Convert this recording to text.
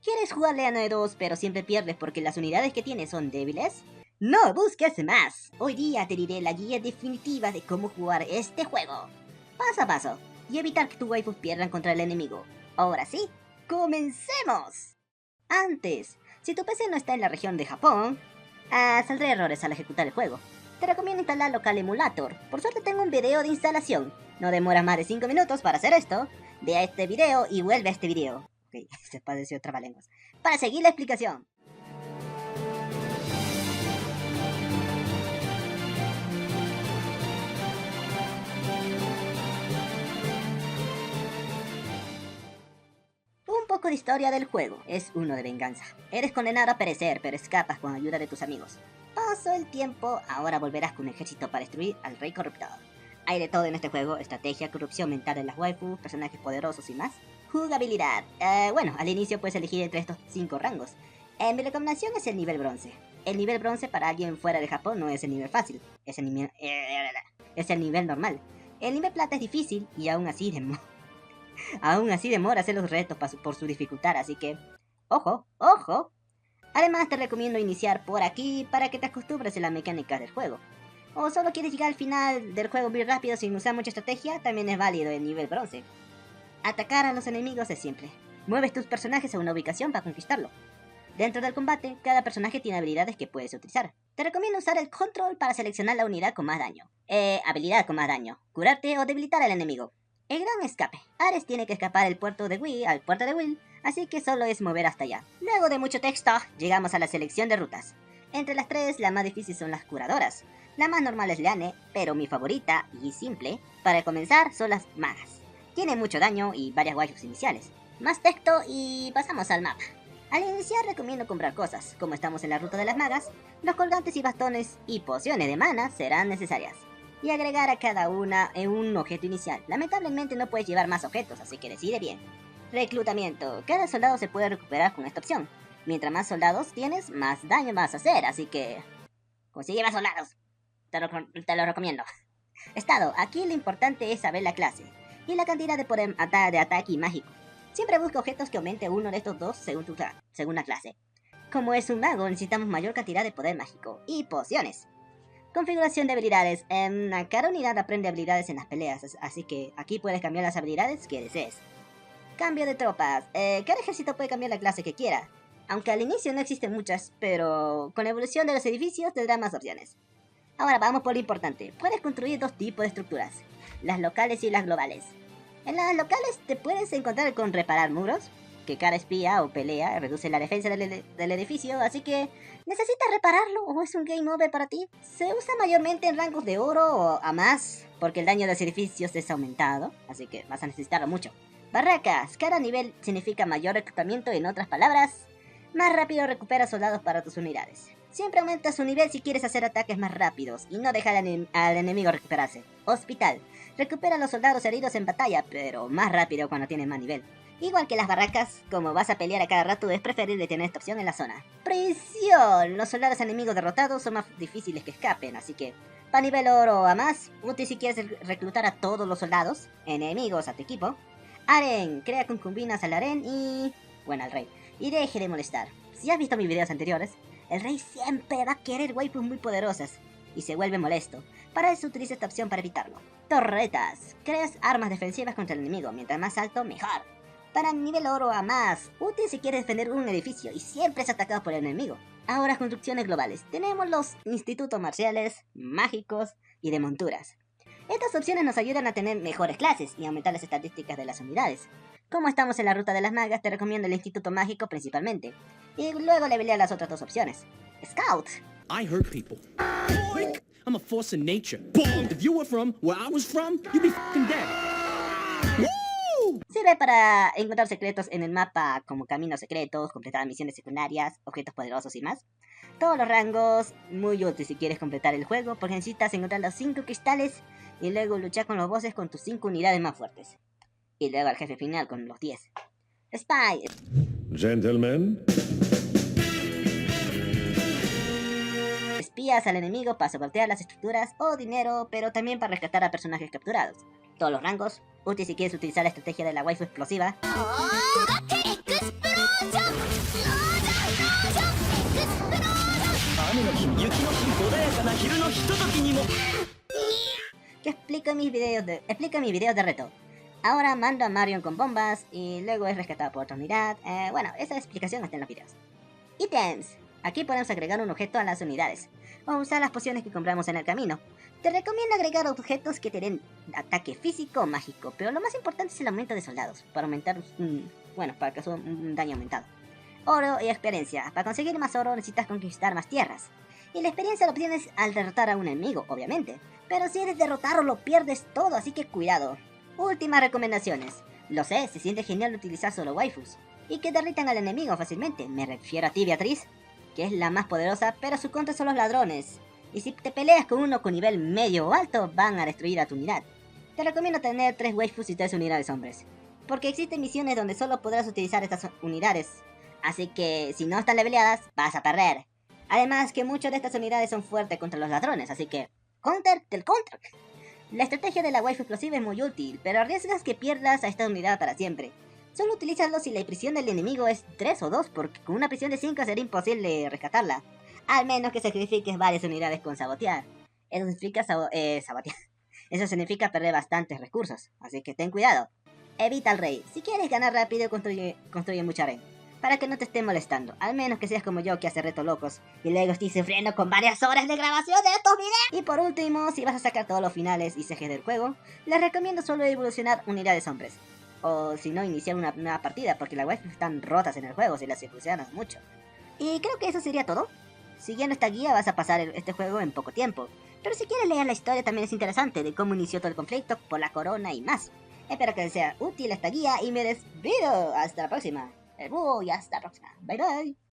¿Quieres jugarle a 9-2 pero siempre pierdes porque las unidades que tienes son débiles? No busques más. Hoy día te diré la guía definitiva de cómo jugar este juego, paso a paso, y evitar que tus waifus pierdan contra el enemigo. Ahora sí, ¡comencemos! Antes, si tu PC no está en la región de Japón, saldrá errores al ejecutar el juego. Te recomiendo instalar Local Emulator. Por suerte tengo un video de instalación. No demora más de 5 minutos para hacer esto. Ve a este video y vuelve a este video. Ok, se pareció trabalenguas. Para seguir la explicación. Un poco de historia del juego. Es uno de venganza. Eres condenado a perecer, pero escapas con ayuda de tus amigos. Pasó el tiempo, ahora volverás con un ejército para destruir al rey corruptor. Hay de todo en este juego: estrategia, corrupción mental en las waifus, personajes poderosos y más. Jugabilidad. Bueno, al inicio puedes elegir entre estos 5 rangos. Mi recomendación es el nivel bronce. El nivel bronce para alguien fuera de Japón no es el nivel fácil, es el nivel normal. El nivel plata es difícil y aún así demora hacer los retos por su dificultad, así que ¡ojo! ¡Ojo! Además te recomiendo iniciar por aquí para que te acostumbres a las mecánicas del juego. O solo quieres llegar al final del juego muy rápido sin usar mucha estrategia, también es válido el nivel bronce. Atacar a los enemigos es simple. Mueves tus personajes a una ubicación para conquistarlo. Dentro del combate, cada personaje tiene habilidades que puedes utilizar. Te recomiendo usar el control para seleccionar la unidad con más daño. Habilidad con más daño. Curarte o debilitar al enemigo. El gran escape. Ares tiene que escapar del puerto de Will, así que solo es mover hasta allá. Luego de mucho texto, llegamos a la selección de rutas. Entre las 3, la más difícil son las curadoras. La más normal es Leane, pero mi favorita y simple para comenzar son las magas. Tiene mucho daño y varias waifus iniciales. Más texto y pasamos al mapa. Al iniciar recomiendo comprar cosas. Como estamos en la ruta de las magas, los colgantes y bastones y pociones de mana serán necesarias. Y agregar a cada una en un objeto inicial. Lamentablemente no puedes llevar más objetos, así que decide bien. Reclutamiento. Cada soldado se puede recuperar con esta opción. Mientras más soldados tienes, más daño vas a hacer, así que consigue más soldados. Te lo recomiendo. Estado. Aquí lo importante es saber la clase y la cantidad de poder de ataque y mágico. Siempre busca objetos que aumente uno de estos dos según la clase. Como es un mago, necesitamos mayor cantidad de poder mágico y pociones. Configuración de habilidades. Cada unidad aprende habilidades en las peleas, así que aquí puedes cambiar las habilidades que desees. Cambio de tropas. Cada ejército puede cambiar la clase que quiera. Aunque al inicio no existen muchas, pero con la evolución de los edificios tendrá más opciones. Ahora vamos por lo importante. Puedes construir 2 tipos de estructuras: las locales y las globales. En las locales te puedes encontrar con reparar muros, que cada espía o pelea reduce la defensa del edificio, así que ¿necesitas repararlo o es un game over para ti? Se usa mayormente en rangos de oro o a más, porque el daño de los edificios es aumentado, así que vas a necesitarlo mucho. Barracas. Cada nivel significa mayor reclutamiento, en otras palabras, más rápido recuperas soldados para tus unidades. Siempre aumenta su nivel si quieres hacer ataques más rápidos y no dejar al enemigo recuperarse. Hospital. Recupera a los soldados heridos en batalla, pero más rápido cuando tienen más nivel. Igual que las barracas, como vas a pelear a cada rato, es preferible tener esta opción en la zona. Prisión. Los soldados enemigos derrotados son más difíciles que escapen, así que para nivel oro a más, útil si quieres reclutar a todos los soldados enemigos a tu equipo. Harén. Crea concubinas al harén y al rey. Y deje de molestar. Si has visto mis videos anteriores, el rey siempre va a querer waifus muy poderosas y se vuelve molesto. Para eso utiliza esta opción para evitarlo. Torretas. Creas armas defensivas contra el enemigo, mientras más alto mejor. Para nivel oro a más, útil si quieres defender un edificio y siempre es atacado por el enemigo. Ahora construcciones globales. Tenemos los institutos marciales, mágicos y de monturas. Estas opciones nos ayudan a tener mejores clases y aumentar las estadísticas de las unidades. Como estamos en la ruta de las magas, te recomiendo el instituto mágico principalmente. Y luego levelear las otras 2 opciones. Scout. I hurt people. Boink! I'm a force in nature. Boom! If you were from where I was from, you'd be fucking dead. Woo! Sirve para encontrar secretos en el mapa, como caminos secretos, completar misiones secundarias, objetos poderosos y más. Todos los rangos, muy útil si quieres completar el juego, porque necesitas encontrar los 5 cristales y luego luchar con los bosses con tus 5 unidades más fuertes. Y luego al jefe final con los 10. Spy. Gentlemen. Espías al enemigo para sabotear las estructuras o dinero, pero también para rescatar a personajes capturados. Todos los rangos, útil si quieres utilizar la estrategia de la waifu explosiva. Que explico en mis videos de reto. Ahora mando a Marion con bombas y luego es rescatado por otra unidad. Bueno, esa explicación está en los videos. Ítems. Aquí podemos agregar un objeto a las unidades o usar las pociones que compramos en el camino. Te recomiendo agregar objetos que te den ataque físico o mágico, pero lo más importante es el aumento de soldados, para aumentar para que suba un daño aumentado. Oro y experiencia. Para conseguir más oro necesitas conquistar más tierras. Y la experiencia la obtienes al derrotar a un enemigo, obviamente. Pero si eres derrotarlo lo pierdes todo, así que cuidado. Últimas recomendaciones. Lo sé, se siente genial utilizar solo waifus y que derritan al enemigo fácilmente. Me refiero a ti, Beatriz, que es la más poderosa, pero su contra son los ladrones. Y si te peleas con uno con nivel medio o alto, van a destruir a tu unidad. Te recomiendo tener 3 waifus y 3 unidades hombres, porque existen misiones donde solo podrás utilizar estas unidades. Así que si no están leveleadas, vas a perder. Además que muchas de estas unidades son fuertes contra los ladrones, así que counter del counter. La estrategia de la waifu explosiva es muy útil, pero arriesgas que pierdas a esta unidad para siempre. Solo utilízalo si la prisión del enemigo es 3 o 2, porque con una prisión de 5 será imposible rescatarla. Al menos que sacrifiques varias unidades con sabotear. Eso significa sabotear. Eso significa perder bastantes recursos, así que ten cuidado. Evita al rey. Si quieres ganar rápido, construye mucha red, para que no te esté molestando. Al menos que seas como yo, que hace retos locos y luego estoy sufriendo con varias horas de grabación de estos videos. Y por último, si vas a sacar todos los finales y CGs del juego, les recomiendo solo evolucionar unidades hombres. O si no, iniciar una nueva partida, porque las waifus están rotas en el juego si las evolucionas mucho. Y creo que eso sería todo. Siguiendo esta guía vas a pasar este juego en poco tiempo. Pero si quieres leer la historia también es interesante de cómo inició todo el conflicto por la corona y más. Espero que les sea útil esta guía y me despido. Hasta la próxima. El búho y hasta la próxima. Bye bye.